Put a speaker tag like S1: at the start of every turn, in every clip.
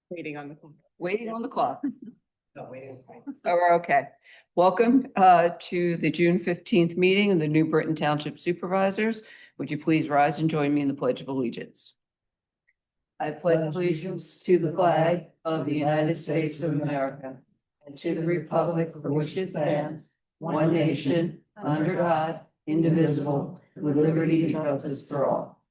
S1: Waiting on the clock.
S2: Waiting on the clock.
S1: No, waiting.
S2: Oh, we're okay. Welcome to the June 15th meeting of the New Britain Township Supervisors. Would you please rise and join me in the Pledge of Allegiance? I pledge allegiance to the flag of the United States of America and to the republic for which it stands, one nation, under God, indivisible, with liberty and justice for all.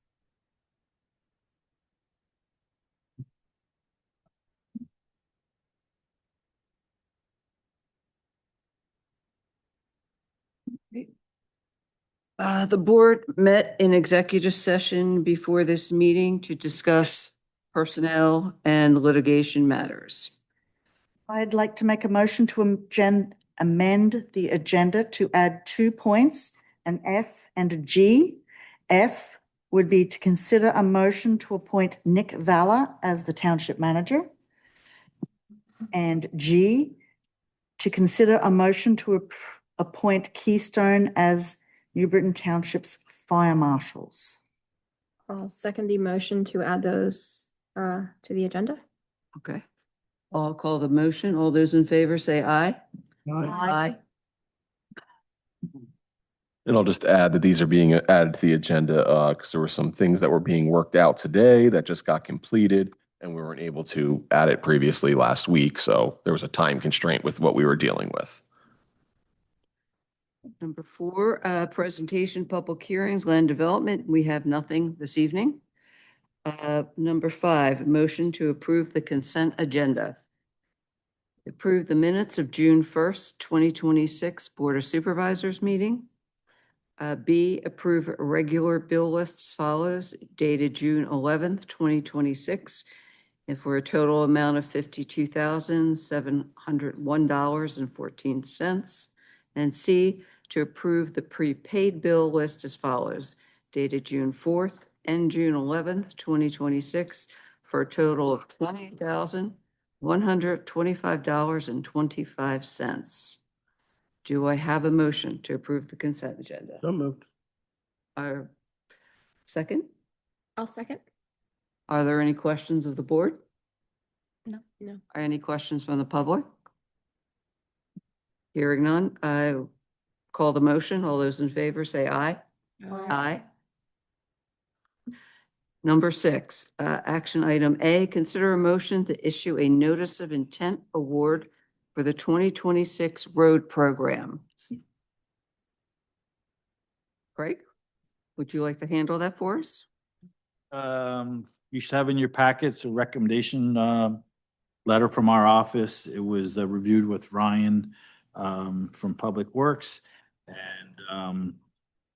S2: The board met in executive session before this meeting to discuss personnel and litigation matters.
S3: I'd like to make a motion to amend the agenda to add 2 points, an F and a G. F would be to consider a motion to appoint Nick Valla as the township manager. And G, to consider a motion to appoint Keystone as New Britain Township's fire marshals.
S4: I'll second the motion to add those to the agenda.
S2: Okay. I'll call the motion. All those in favor say aye.
S3: Aye.
S5: And I'll just add that these are being added to the agenda because there were some things that were being worked out today that just got completed and we weren't able to add it previously last week. So there was a time constraint with what we were dealing with.
S2: Number 4, presentation, public hearings, land development. We have nothing this evening. Number 5, motion to approve the consent agenda. Approve the minutes of June 1st, 2026 Board of Supervisors meeting. B, approve a regular bill list as follows, dated June 11th, 2026, and for a total amount of $52,701.14. And C, to approve the prepaid bill list as follows, dated June 4th and June 11th, 2026, for a total of $20,125.25. Do I have a motion to approve the consent agenda?
S5: So moved.
S2: Second?
S4: I'll second.
S2: Are there any questions of the board?
S4: No.
S2: Are any questions from the public? Hearing none, I call the motion. All those in favor say aye. Aye. Number 6, action item A, consider a motion to issue a notice of intent award for the 2026 road program. Craig, would you like to handle that for us?
S6: You should have in your packets a recommendation letter from our office. It was reviewed with Ryan from Public Works, and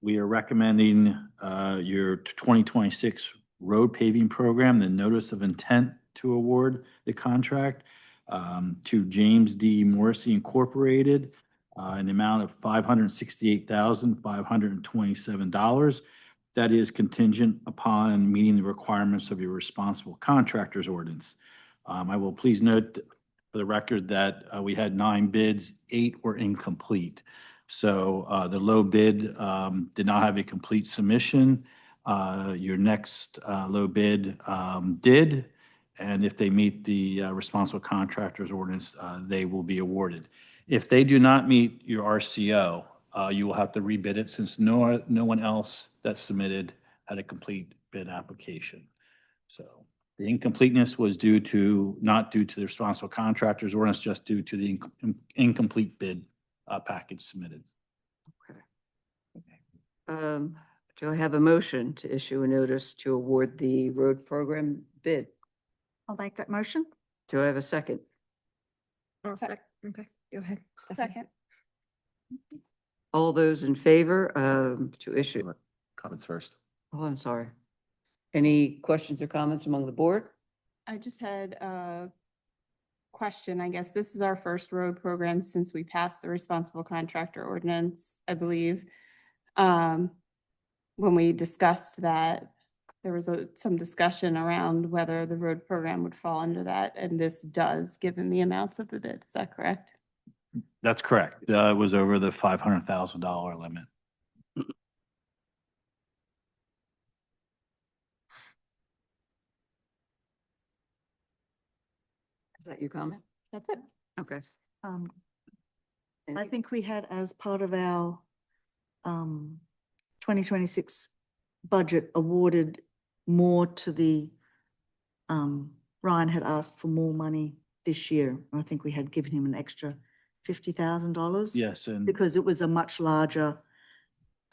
S6: we are recommending your 2026 road paving program, the notice of intent to award the contract to James D. Morrissey Incorporated in the amount of $568,527. That is contingent upon meeting the requirements of your responsible contractors ordinance. I will please note for the record that we had 9 bids, 8 were incomplete. So the low bid did not have a complete submission. Your next low bid did, and if they meet the responsible contractors ordinance, they will be awarded. If they do not meet your RCO, you will have to rebid it since no one else that submitted had a complete bid application. So the incompleteness was not due to the responsible contractors ordinance, just due to the incomplete bid package submitted.
S2: Okay. Do I have a motion to issue a notice to award the road program bid?
S3: I'll make that motion.
S2: Do I have a second?
S4: I'll second. Okay, go ahead. Stephanie.
S1: Second.
S2: All those in favor to issue?
S5: Comments first.
S2: Oh, I'm sorry. Any questions or comments among the board?
S1: I just had a question. I guess this is our first road program since we passed the responsible contractor ordinance, I believe. When we discussed that, there was some discussion around whether the road program would fall under that, and this does, given the amounts of the bid. Is that correct?
S6: That's correct. It was over the $500,000 limit.
S2: Is that your comment?
S1: That's it.
S2: Okay.
S3: I
S2: Any-
S3: think we had as part of our 2026 budget awarded more to the, Ryan had asked for more money this year. And I think we had given him an extra $50,000.
S6: Yes, and
S3: Because it was a much larger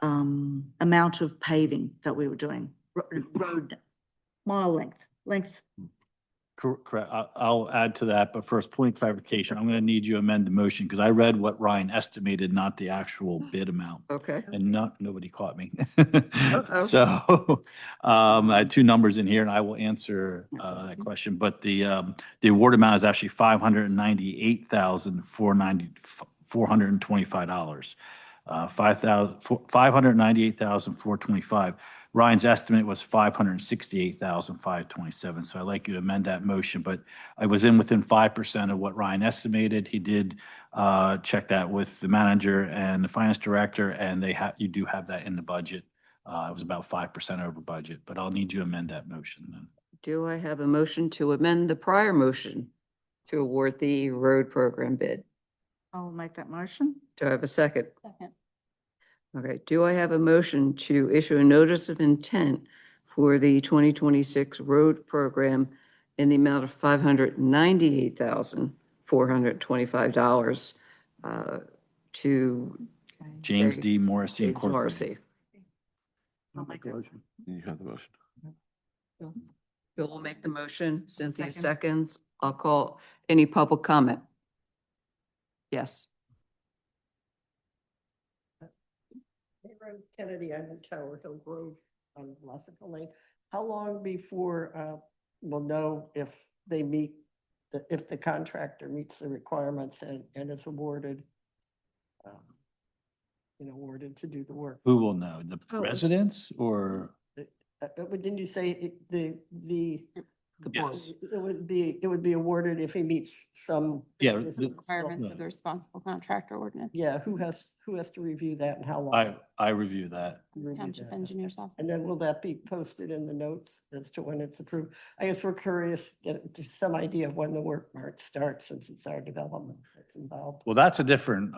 S3: amount of paving that we were doing, road mile length.
S6: correct. I'll add to that, but first, point of clarification, I'm going to need you to amend the motion because I read what Ryan estimated, not the actual bid amount.
S2: Okay.
S6: And nobody caught me.
S2: Uh-oh.
S6: So, I had two numbers in here and I will answer, that question, but the award amount is actually $598,425. $598,425. Ryan's estimate was $568,527. So I'd like you to amend that motion, but I was within 5% of what Ryan estimated. He did check that with the manager and the finance director, and you do have that in the budget. It was about 5% over budget, but I'll need you to amend that motion then.
S2: Do I have a motion to amend the prior motion to award the road program bid?
S3: I'll make that motion.
S2: Do I have a second?
S1: Second.
S2: Okay, do I have a motion to issue a notice of intent for the 2026 road program in the amount of $598,425 to
S6: James D. Morrissey
S2: James
S6: Incorporated.
S2: Morrissey?
S3: I'll make that.
S5: You have the motion.
S2: Bill will make the motion, Cynthia
S3: Second.
S2: seconds. I'll call any public comment. Yes.
S7: Kennedy, I'm in Tower Hill Grove on Lassiter Lane. How long before we'll know if they meet, if the contractor meets the requirements and is awarded, awarded to do the work?
S6: Who will know? The
S4: Oh.
S6: residents or?
S7: But didn't you say the
S6: Yes.
S7: it would be awarded if he meets some?
S6: Yeah,
S1: Requirements of the responsible contractor ordinance.
S7: Yeah, who has to review that and how long?
S6: I review that.
S7: Review
S1: Township
S7: that?
S1: Engineer's Office.
S7: And then will that be posted in the notes as to when it's approved? I guess we're curious, get to some idea of when the work might start, since it's our development that's involved.
S6: Well, that's a different,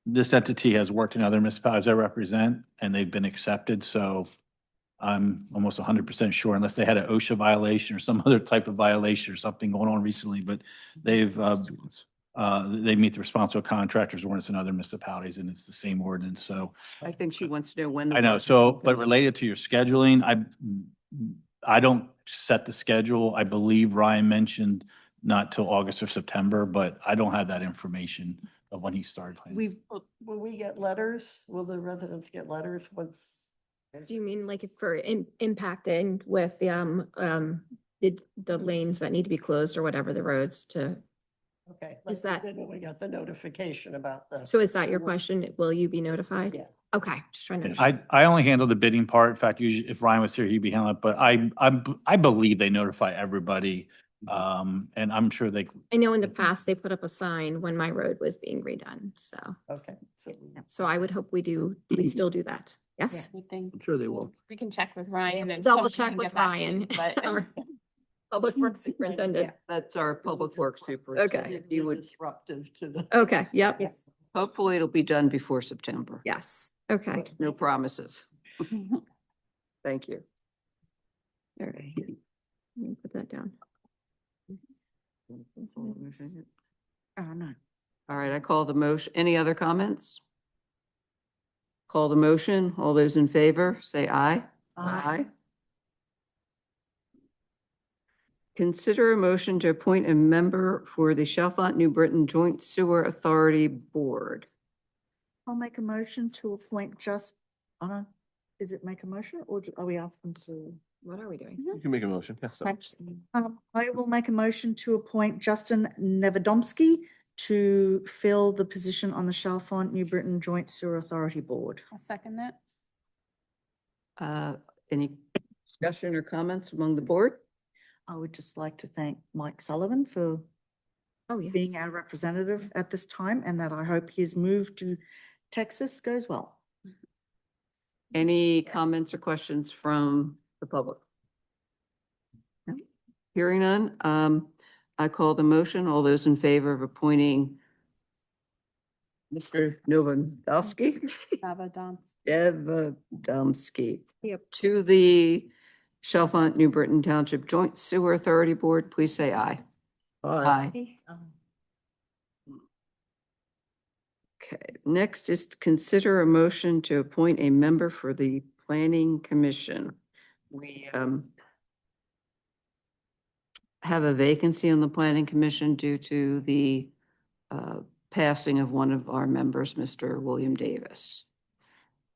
S6: this entity has worked in other municipalities I represent and they've been accepted. So I'm almost 100% sure, unless they had an OSHA violation or some other type of violation or something going on recently, but they've, they meet the responsible contractors ordinance in other municipalities and it's the same ordinance. So
S2: I think she wants to know when. the
S6: I know.
S2: work is
S6: So,
S2: gonna
S6: but
S2: finish.
S6: related to your scheduling, I don't set the schedule. I believe Ryan mentioned not till August or September, but I don't have that information of when he started.
S3: We've,
S7: Will we get letters? Will the residents get letters once?
S4: Do you mean like if for impacted with the lanes that need to be closed or whatever, the roads to,
S7: Okay.
S4: Is
S7: like we
S4: that-
S7: did when we got the notification about the.
S4: so is that your question? Will you be notified?
S7: Yeah.
S4: Okay, just trying to.
S6: I only handle the bidding part. In fact, usually if Ryan was here, he'd be handling it, but I believe they notify everybody. And I'm sure they,
S4: I know in the past, they put up a sign when my road was being redone, so,
S7: Okay.
S4: so I would hope we still do that. Yes?
S1: Good thing.
S6: I'm sure they will.
S1: We can check with Ryan and.
S4: Double
S1: someone
S4: check
S1: can
S4: with
S1: get back to you,
S4: Ryan.
S1: but-
S4: Our Public Works Superintendent.
S2: That's our public works superintendent. You would,
S7: Disruptive to the.
S4: Okay, yep,
S7: Yes.
S2: hopefully it'll be done before September.
S4: yes, okay.
S2: No promises. Thank you.
S4: All right. Let me put that down.
S3: no.
S2: All right, I call the motion. Any other comments? Call the motion. All those in favor, say aye.
S3: Aye.
S2: Consider a motion to appoint a member for the Chalfont New Britain Joint Sewer Authority Board.
S3: I'll make a motion to appoint is it make a motion or are we asking to?
S4: What are we doing?
S5: You can make a motion. Yes.
S3: I will make a motion to appoint Justin Nevedomsky to fill the position on the Chalfont New Britain Joint Sewer Authority Board.
S1: I'll second that.
S2: Any discussion or comments among the board?
S3: I would just like to thank Mike Sullivan for
S4: Oh, yes.
S3: being our representative at this time, and that I hope his move to Texas goes well.
S2: Any comments or questions from the public? No? Hearing none, I call the motion. All those in favor of appointing Mr. Novandowski, Devadomsky,
S4: Yep.
S2: to the Chalfont New Britain Township Joint Sewer Authority Board, please say aye. Aye. Okay, next is to consider a motion to appoint a member for the Planning Commission. We have a vacancy on the Planning Commission due to the passing of one of our members, Mr. William Davis.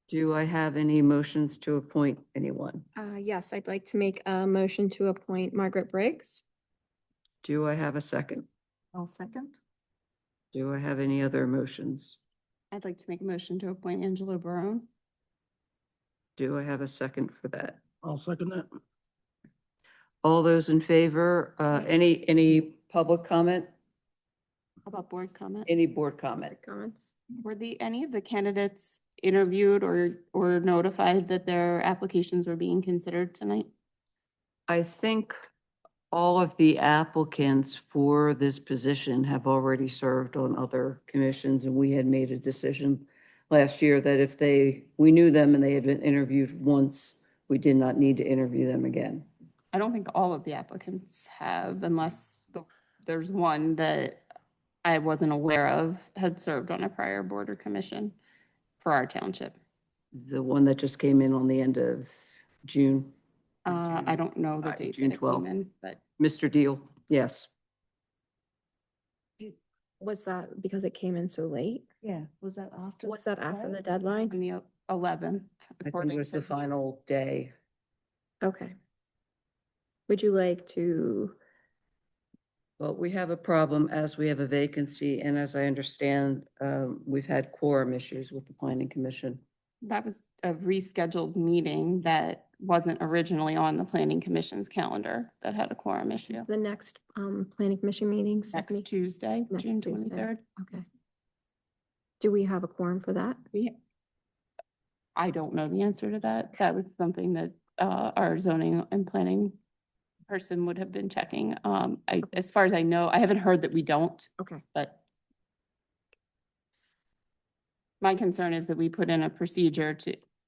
S2: Do I have any motions to appoint anyone?
S4: Yes, I'd like to make a motion to appoint Margaret Briggs.
S2: Do I have a second?
S3: I'll second.
S2: Do I have any other motions?
S1: I'd like to make a motion to appoint Angela Barone.
S2: Do I have a second for that?
S7: I'll second that.
S2: All those in favor, any public comment?
S1: How about board comment?
S2: Any board comment?
S4: Comments?
S1: Were any of the candidates interviewed or notified that their applications were being considered tonight?
S2: I think all of the applicants for this position have already served on other commissions, and we had made a decision last year that if we knew them and they had been interviewed once, we did not need to interview them again.
S1: I don't think all of the applicants have, unless there's one that I wasn't aware of had served on a prior board or commission for our township.
S2: The one that just came in on the end of June,
S1: I don't know the date
S2: June
S1: that it
S2: 12th.
S1: came in, but
S2: Mr. Deal, yes.
S4: Was that because it came in so late?
S3: Yeah, was that after?
S4: Was that after the
S3: Right?
S4: deadline?
S1: on the 11th.
S2: I think
S1: according
S2: it was
S1: to
S2: the final day.
S4: Okay. Would you like to,
S2: Well, we have a problem as we have a vacancy, and as I understand, we've had quorum issues with the planning commission.
S1: That was a rescheduled meeting that wasn't originally on the planning commission's calendar that had a quorum issue.
S4: the next planning commission meeting?
S1: Next
S4: Stephanie?
S1: Tuesday,
S4: Next
S1: June
S4: Tuesday.
S1: 23rd.
S4: Okay. Do we have a quorum for that?
S1: I don't know the answer to that. That was something that our zoning and planning person would have been checking. As far as I know, I haven't heard that we don't,
S4: Okay.
S1: but my concern is that we put in a procedure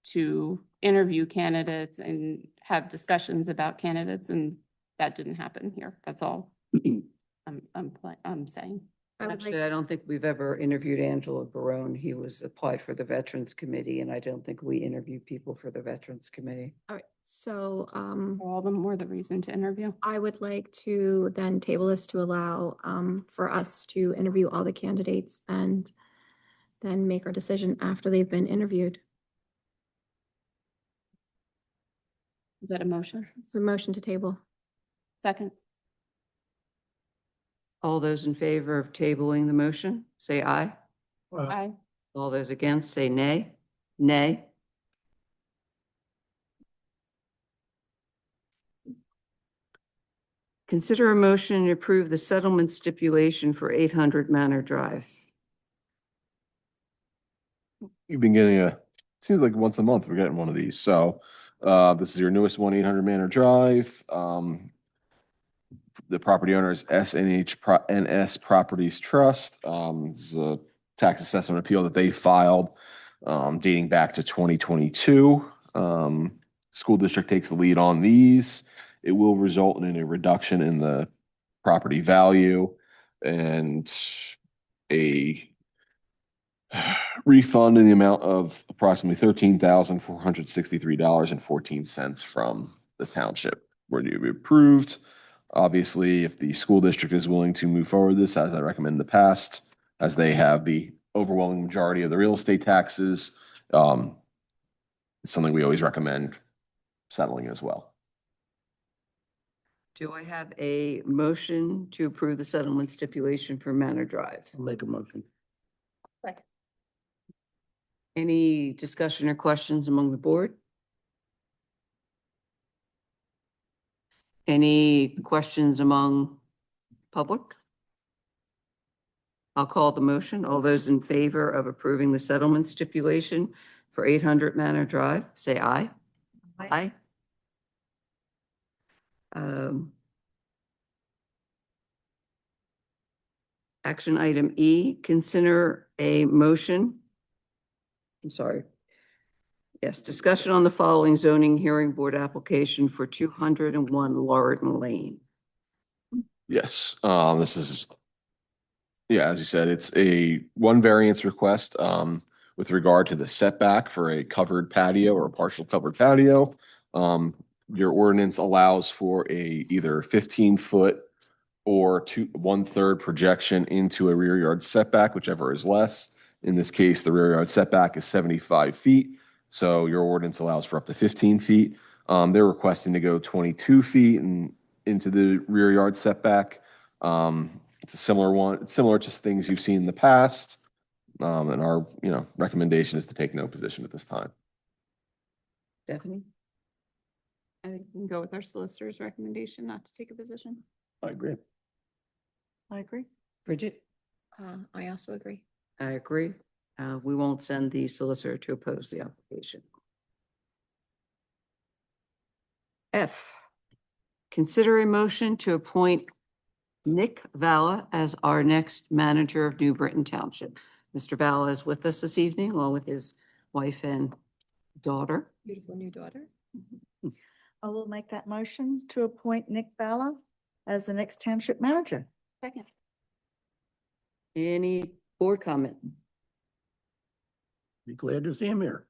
S1: to interview candidates and have discussions about candidates, and that didn't happen here. That's all I'm saying.
S4: I would
S2: Actually,
S4: like,
S2: I don't think we've ever interviewed Angela Barone. He was applied for the Veterans Committee, and I don't think we interview people for the Veterans Committee.
S4: all right, so
S1: All the more the reason to interview.
S4: I would like to then table this to allow for us to interview all the candidates and then make our decision after they've been interviewed.
S1: Is that a motion?
S4: It's a motion to table.
S1: Second?
S2: All those in favor of tabling the motion, say aye.
S1: Aye.
S2: All those against, say nay. Nay. Consider a motion to approve the settlement stipulation for 800 Manor Drive.
S5: You've been getting seems like once a month we're getting one of these. So this is your newest one, 800 Manor Drive. The property owner is NS Properties Trust. This is a tax assessment appeal that they filed dating back to 2022. School district takes the lead on these. It will result in a reduction in the property value and a refund in the amount of approximately $13,463.14 from the township. Were to be approved. Obviously, if the school district is willing to move forward this, as I recommend in the past, as they have the overwhelming majority of the real estate taxes, it's something we always recommend settling as well.
S2: Do I have a motion to approve the settlement stipulation for Manor Drive?
S7: Make a motion.
S2: Any discussion or questions among the board? Any questions among public? I'll call the motion. All those in favor of approving the settlement stipulation for 800 Manor Drive, say aye. Aye. Action item E, consider a motion. I'm sorry. Yes, discussion on the following zoning hearing board application for 201 Laurelton Lane.
S5: Yes, this is, yeah, as you said, it's a one variance request, with regard to the setback for a covered patio or a partial covered patio. Your ordinance allows for either 15-foot or 1/3 projection into a rear yard setback, whichever is less. In this case, the rear yard setback is 75 feet. So your ordinance allows for up to 15 feet. They're requesting to go 22 feet into the rear yard setback. It's a similar one. It's similar to things you've seen in the past. And our, recommendation is to take no position at this time.
S2: Stephanie?
S1: I think we can go with our solicitor's recommendation not to take a position.
S5: I agree.
S3: I agree.
S2: Bridget?
S4: I also agree.
S2: I agree. We won't send the solicitor to oppose the application. F, consider a motion to appoint Nick Valla as our next manager of New Britain Township. Mr. Valla is with us this evening, along with his wife and daughter.
S4: Beautiful new daughter.
S3: I will make that motion to appoint Nick Balla as the next township manager.
S1: Second.
S2: Any board comment?
S7: Be glad to see him here.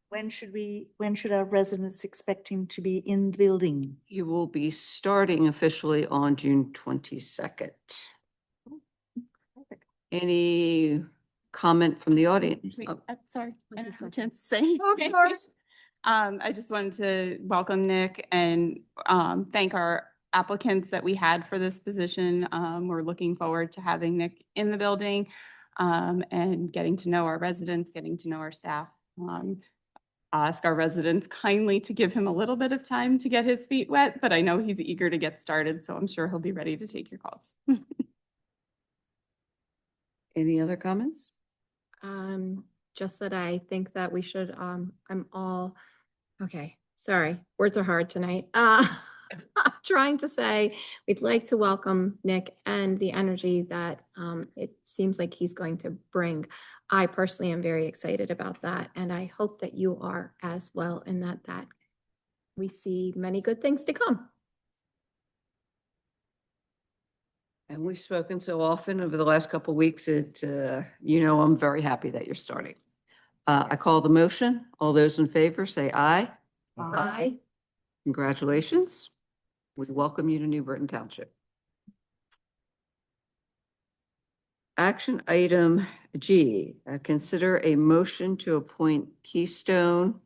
S3: When should our residents expect him to be in the building?
S2: He will be starting officially on June 22nd. Any comment from the audience?
S1: Wait,
S2: Oh,
S1: sorry, I
S4: What
S1: didn't
S4: is
S1: have a
S4: it?
S1: chance to say.
S2: Oh, sorry.
S1: I just wanted to welcome Nick and thank our applicants that we had for this position. We're looking forward to having Nick in the building and getting to know our residents, getting to know our staff. I'll ask our residents kindly to give him a little bit of time to get his feet wet, but I know he's eager to get started, so I'm sure he'll be ready to take your calls.
S2: Any other comments?
S4: Just that I think that we should, okay, sorry, words are hard tonight. I'm trying to say, we'd like to welcome Nick and the energy that it seems like he's going to bring. I personally am very excited about that, and I hope that you are as well, and that we see many good things to come.
S2: And we've spoken so often over the last couple of weeks, I'm very happy that you're starting. I call the motion. All those in favor, say aye.
S4: Aye.
S2: Congratulations. We welcome you to New Britain Township. Action item G, consider a motion to appoint Keystone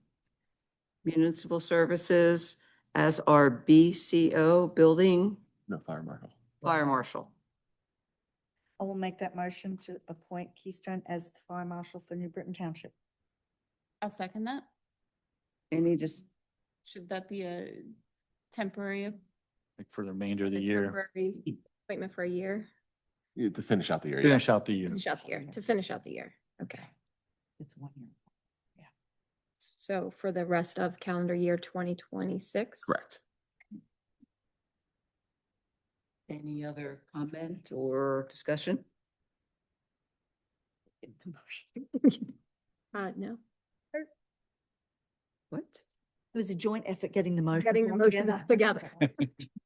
S2: Municipal Services as our BCO building
S5: No, fire marshal.
S2: fire marshal.
S3: I will make that motion to appoint Keystone as the fire marshal for New Britain Township.
S1: I'll second that. Should that be a temporary?
S6: For the remainder of the year,
S4: Temporary appointment for a year,
S5: To finish out the year.
S6: finish
S5: yes.
S6: out the year.
S4: to finish out the year. Okay.
S3: It's 1 year.
S4: So for the rest of calendar year 2026?
S5: Correct.
S2: Any other comment or discussion?
S4: No.
S2: What?
S3: It was a joint effort getting the motion.
S4: Getting the
S3: all
S4: motion together.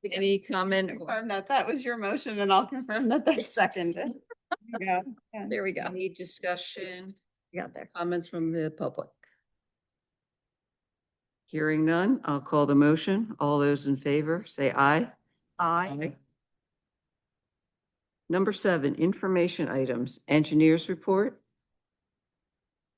S2: Any comment?
S1: Confirm that that was your motion and I'll confirm that that's seconded. Yeah.
S4: There we go.
S2: Any discussion,
S4: We got there.
S2: comments from the public? Hearing none, I'll call the motion. All those in favor, say aye. Aye. Number 7, information items, engineers report.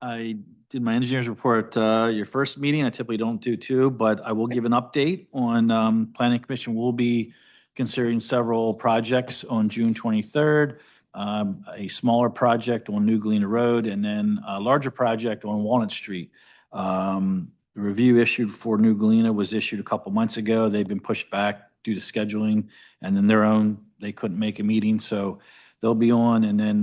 S6: I did my engineer's report, your first meeting. I typically don't do two, but I will give an update on, planning commission will be considering several projects on June 23rd. A smaller project on New Galena Road and then a larger project on Walnut Street. The review issued for New Galena was issued a couple months ago. They've been pushed back due to scheduling, and then they couldn't make a meeting, so they'll be on. And then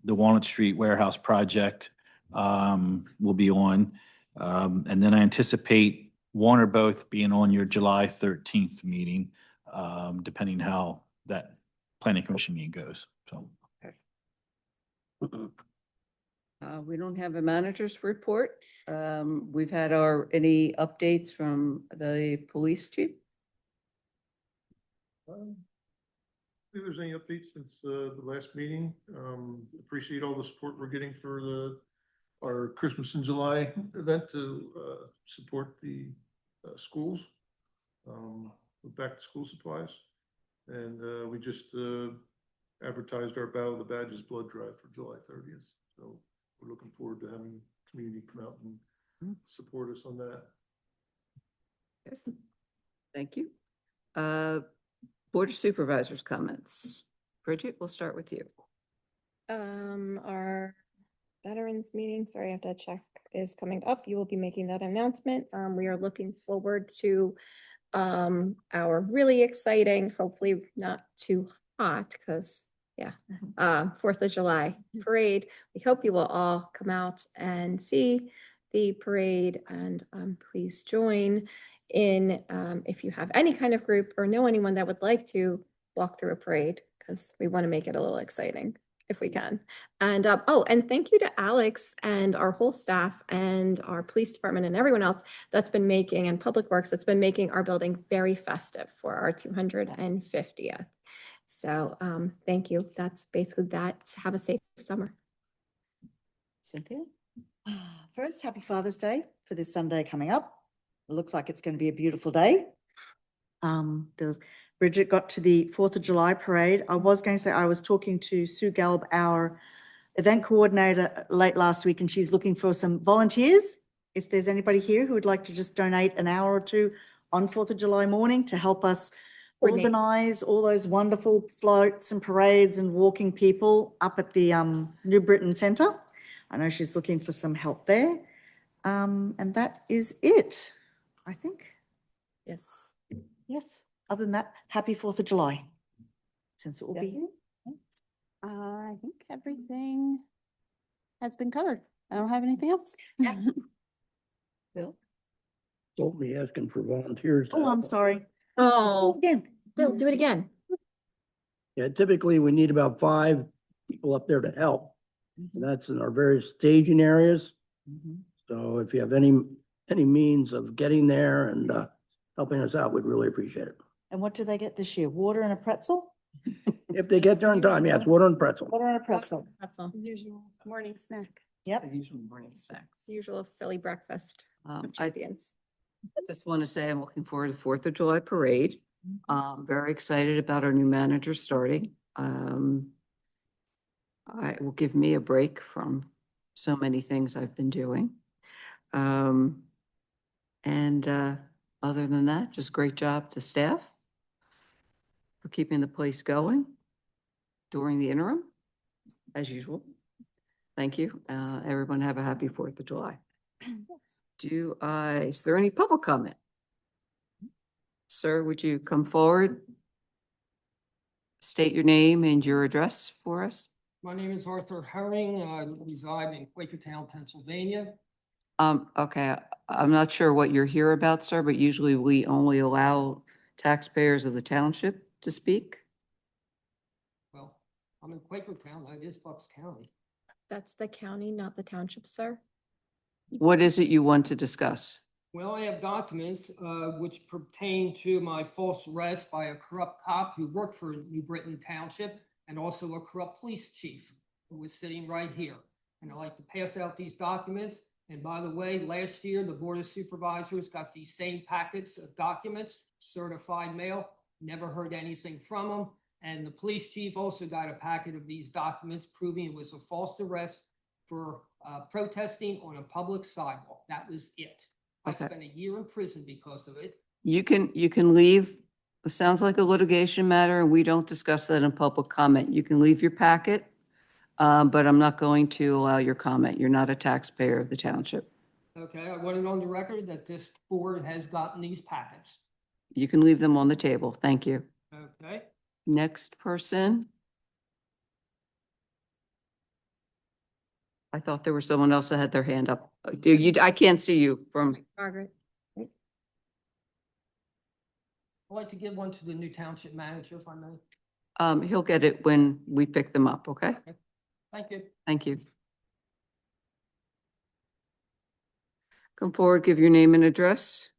S6: the Walnut Street Warehouse Project will be on. And then I anticipate one or both being on your July 13th meeting, depending how that planning commission meeting goes, so.
S2: We don't have a manager's report. We've had any updates from the police chief?
S8: If there's any updates since the last meeting, appreciate all the support we're getting for our Christmas in July event to support the schools with back to school supplies. And we just advertised our Battle of the Badges blood drive for July 30th. So we're looking forward to having community come out and support us on that.
S2: Thank you. Board of Supervisors comments. Bridget, we'll start with you.
S4: Our veterans meeting, sorry, I have to check, is coming up. You will be making that announcement. We are looking forward to our really exciting, hopefully not too hot, because yeah, 4th of July parade. We hope you will all come out and see the parade, and please join in if you have any kind of group or know anyone that would like to walk through a parade, because we want to make it a little exciting if we can. And and thank you to Alex and our whole staff and our police department and everyone else that's been making, and Public Works that's been making our building very festive for our 250th. So thank you. That's basically that. Have a safe summer.
S2: Cynthia?
S3: First, happy Father's Day for this Sunday coming up. It looks like it's going to be a beautiful day. Bridget got to the 4th of July parade. I was going to say, I was talking to Sue Gelb, our event coordinator, late last week, and she's looking for some volunteers. If there's anybody here who would like to just donate an hour or two on 4th of July morning to help us
S4: Coordinate.
S3: organize all those wonderful floats and parades and walking people up at the New Britain Centre. I know she's looking for some help there. And that is it, I think.
S4: Yes.
S3: Yes. Other than that, happy 4th of July, since it will be.
S1: I think everything has been covered. I don't have anything else.
S2: Bill?
S9: Told me asking for volunteers. to
S3: Oh, I'm
S9: help.
S3: sorry.
S4: Oh,
S3: Again.
S4: Bill, do it again.
S9: Yeah, typically we need about 5 people up there to help. And that's in our various staging areas. So if you have any means of getting there and helping us out, we'd really appreciate it.
S3: And what do they get this year? Water and a pretzel?
S9: If they get there in time, yeah, it's water and pretzel.
S3: Water and a pretzel.
S4: That's all.
S1: Usual morning snack.
S3: Yep.
S2: Usually morning snack.
S4: It's the usual Philly breakfast of
S2: I
S4: champions.
S2: just want to say I'm looking forward to the 4th of July parade. Very excited about our new manager starting. It will give me a break from so many things I've been doing. Other than that, just great job to staff for keeping the place going during the interim, as usual. Thank you. Everyone have a happy 4th of July. Is there any public comment? Sir, would you come forward? State your name and your address for us.
S10: My name is Arthur Herring. I reside in Quakertown, Pennsylvania.
S2: Okay, I'm not sure what you're here about, sir, but usually we only allow taxpayers of the township to speak.
S10: Well, I'm in Quakertown. That is Bucks County.
S4: That's the county, not the township, sir.
S2: What is it you want to discuss?
S10: Well, I have documents which pertain to my false arrest by a corrupt cop who worked for New Britain Township and also a corrupt police chief who was sitting right here. And I'd like to pass out these documents. And by the way, last year, the Board of Supervisors got these same packets of documents, certified mail, never heard anything from them. And the police chief also got a packet of these documents proving it was a false arrest for protesting on a public sidewalk. That was it. I
S2: Okay.
S10: spent a year in prison because of it.
S2: You can leave. It sounds like a litigation matter and we don't discuss that in public comment. You can leave your packet, but I'm not going to allow your comment. You're not a taxpayer of the township.
S10: Okay, I want it on the record that this board has gotten these packets.
S2: You can leave them on the table. Thank you.
S10: Okay,
S2: Next person. I thought there was someone else that had their hand up. Do you, I can't see you from,
S4: Margaret?
S10: I'd like to give one to the new township manager if I may.
S2: he'll get it when we pick them up, okay?
S10: Thank you.
S2: Thank you. Come forward, give your name and address.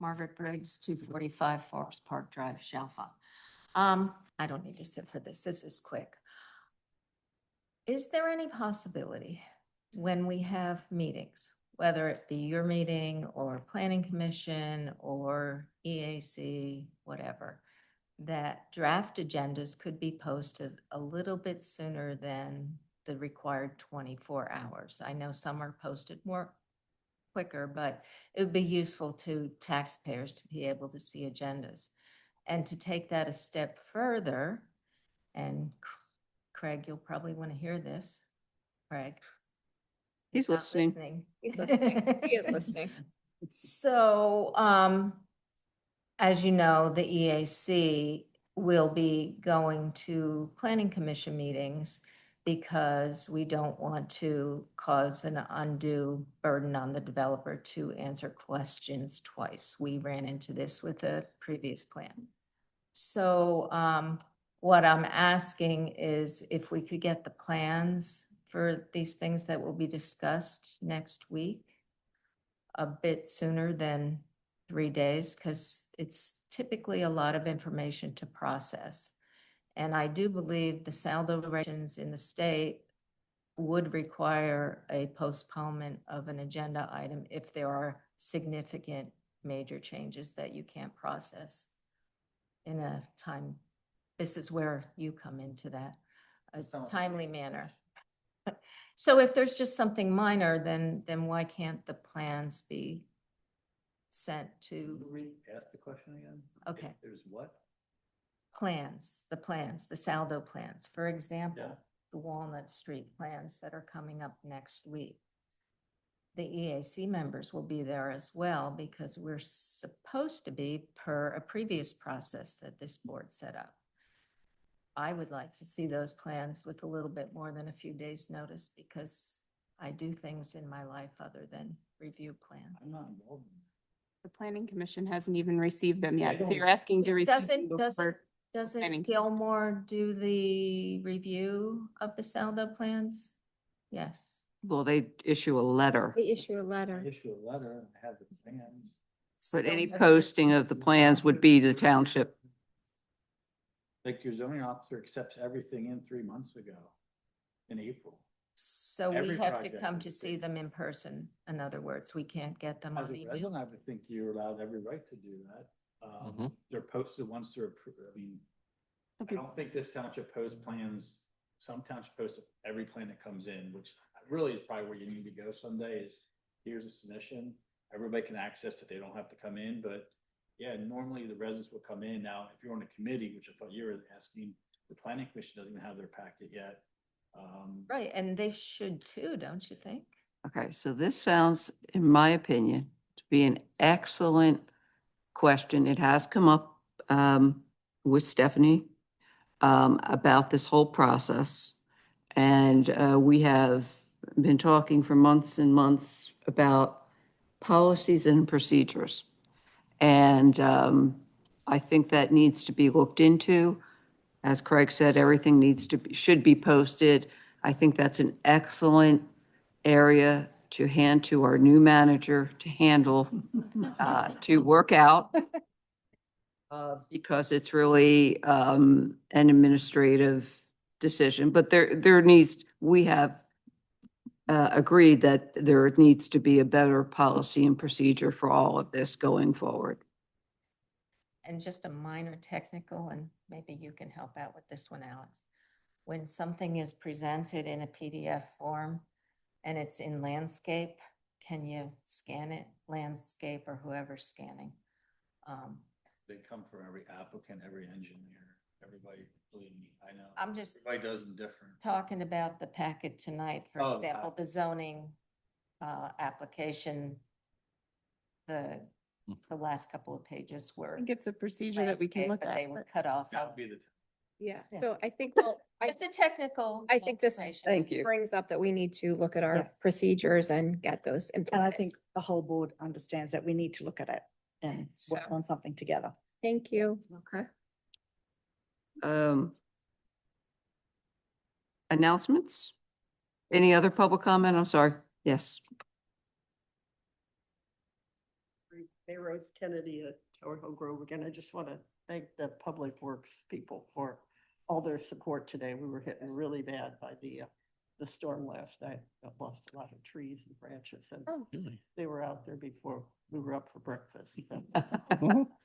S11: Margaret Briggs, 245 Forest Park Drive, Chalfont. I don't need to sit for this. This is quick. Is there any possibility when we have meetings, whether it be your meeting or Planning Commission or EAC, whatever, that draft agendas could be posted a little bit sooner than the required 24 hours? I know some are posted more quicker, but it would be useful to taxpayers to be able to see agendas. And to take that a step further, and Craig, you'll probably want to hear this. Craig.
S2: He's
S11: not
S2: listening.
S4: He's listening. He is listening.
S11: So, as you know, the EAC will be going to planning commission meetings because we don't want to cause an undue burden on the developer to answer questions twice. We ran into this with a previous plan. So, what I'm asking is if we could get the plans for these things that will be discussed next week a bit sooner than 3 days, because it's typically a lot of information to process. And I do believe the saldo regulations in the state would require a postponement of an agenda item if there are significant major changes that you can't process in a time. This is where you come into that, a timely manner. So if there's just something minor, then why can't the plans be sent to?
S6: Ask the question again?
S11: Okay.
S6: There's what?
S11: Plans, the saldo plans, for example,
S6: Yeah.
S11: the Walnut Street plans that are coming up next week. The EAC members will be there as well because we're supposed to be per a previous process that this board set up. I would like to see those plans with a little bit more than a few days' notice because I do things in my life other than review plans.
S6: I'm not involved.
S1: The planning commission hasn't even received them
S6: I
S1: yet, so
S6: don't-
S1: you're asking to receive them
S11: Doesn't
S1: before. planning
S11: doesn't
S1: commission.
S11: Gilmore do the review of the saldo plans? Yes.
S2: Will they issue a letter?
S4: They issue a letter.
S6: Issue a letter and have the plans.
S2: But any
S11: So-
S2: posting of the plans would be the township.
S6: Like your zoning officer accepts everything in 3 months ago, in April.
S11: So we
S6: Every
S11: have to
S6: project
S11: come
S6: is
S11: to
S6: big.
S11: see them in person. In other words, we can't get them
S6: As
S11: on
S6: a
S11: email.
S6: resident, I would think you're allowed every right to do that.
S5: Mhm.
S6: They're posted once they're approved. I mean, I don't think this township posts plans. Some township posts every plan that comes in, which really is probably where you need to go someday is here's a submission. Everybody can access it. They don't have to come in, but yeah, normally the residents will come in. Now, if you're on a committee, which I thought you were asking, the planning commission doesn't even have their packet yet.
S11: Right, and they should too, don't you think?
S2: Okay, so this sounds, in my opinion, to be an excellent question. It has come up with Stephanie about this whole process. And we have been talking for months and months about policies and procedures. And I think that needs to be looked into. As Craig said, everything needs to be, should be posted. I think that's an excellent area to hand to our new manager to handle, to work out. Because it's really an administrative decision, but there needs, we have agreed that there needs to be a better policy and procedure for all of this going forward.
S11: And just a minor technical, and maybe you can help out with this one, Alex. When something is presented in a PDF form and it's in landscape, can you scan it, landscape or whoever's scanning?
S6: They come from every applicant, every engineer, everybody, believe me, I know.
S11: I'm just
S6: Everybody does them different.
S11: talking about the packet tonight, for
S6: Oh, the
S11: example,
S6: packet.
S11: the zoning application, the last couple of pages
S1: I
S11: were
S1: think it's a procedure that we can
S11: landscape,
S1: look
S11: but
S1: at.
S11: they were
S1: but-
S11: cut off.
S4: Yeah,
S11: Yeah.
S4: so I think, well,
S11: Just a technical.
S4: I think this
S11: observation.
S2: Thank you.
S4: brings up that we need to look at our
S3: Yeah.
S4: procedures and get those
S3: And I
S4: implemented.
S3: think the whole board understands that we need to look at it and work
S4: So-
S3: on something together.
S4: Thank you.
S2: Okay. Announcements? Any other public comment? I'm sorry. Yes.
S7: Mayor Rose Kennedy at Tower Hill Grove again. I just want to thank the Public Works people for all their support today. We were hitting really bad by the storm last night. Got lost a lot of trees and branches, and
S4: Oh.
S7: they were out there before we were up for breakfast. So.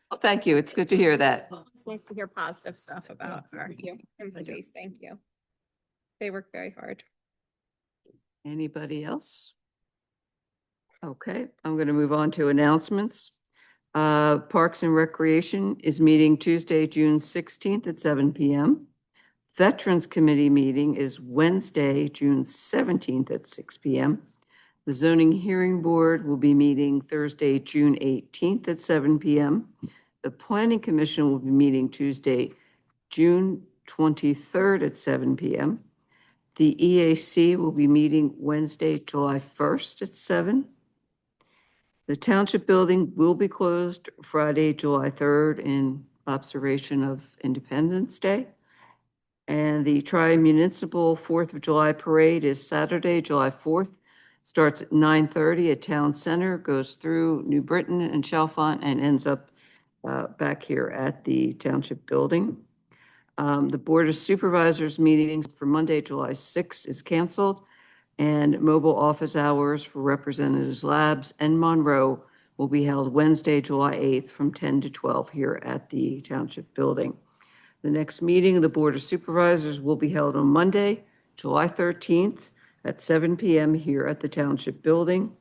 S2: Well, thank you. It's good to hear that.
S4: It's nice to hear positive stuff about our employees. Thank you. They work very hard.
S2: Anybody else? Okay, I'm going to move on to announcements. Parks and Recreation is meeting Tuesday, June 16th at 7 PM. Veterans Committee meeting is Wednesday, June 17th at 6 PM. The Zoning Hearing Board will be meeting Thursday, June 18th at 7 PM. The Planning Commission will be meeting Tuesday, June 23rd at 7 PM. The EAC will be meeting Wednesday, July 1st at 7. The Township Building will be closed Friday, July 3rd in observation of Independence Day. And the Tri-Municipal 4th of July Parade is Saturday, July 4th. Starts at 9:30 at Town Center, goes through New Britain and Chalfont, and ends up back here at the Township Building. The Board of Supervisors meetings for Monday, July 6th is canceled, and mobile office hours for Representatives Labs and Monroe will be held Wednesday, July 8th from 10 to 12 here at the Township Building. The next meeting of the Board of Supervisors will be held on Monday, July 13th at 7 PM here at the Township Building,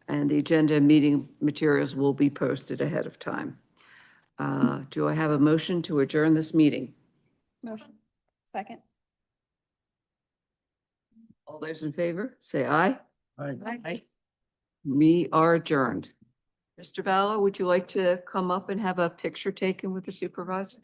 S2: and the agenda and meeting materials will be posted ahead of time. Do I have a motion to adjourn this meeting?
S4: Motion. Second.
S2: All those in favor, say aye.
S9: Aye.
S2: Aye. We are adjourned. Mr. Vallow, would you like to come up and have a picture taken with the supervisor?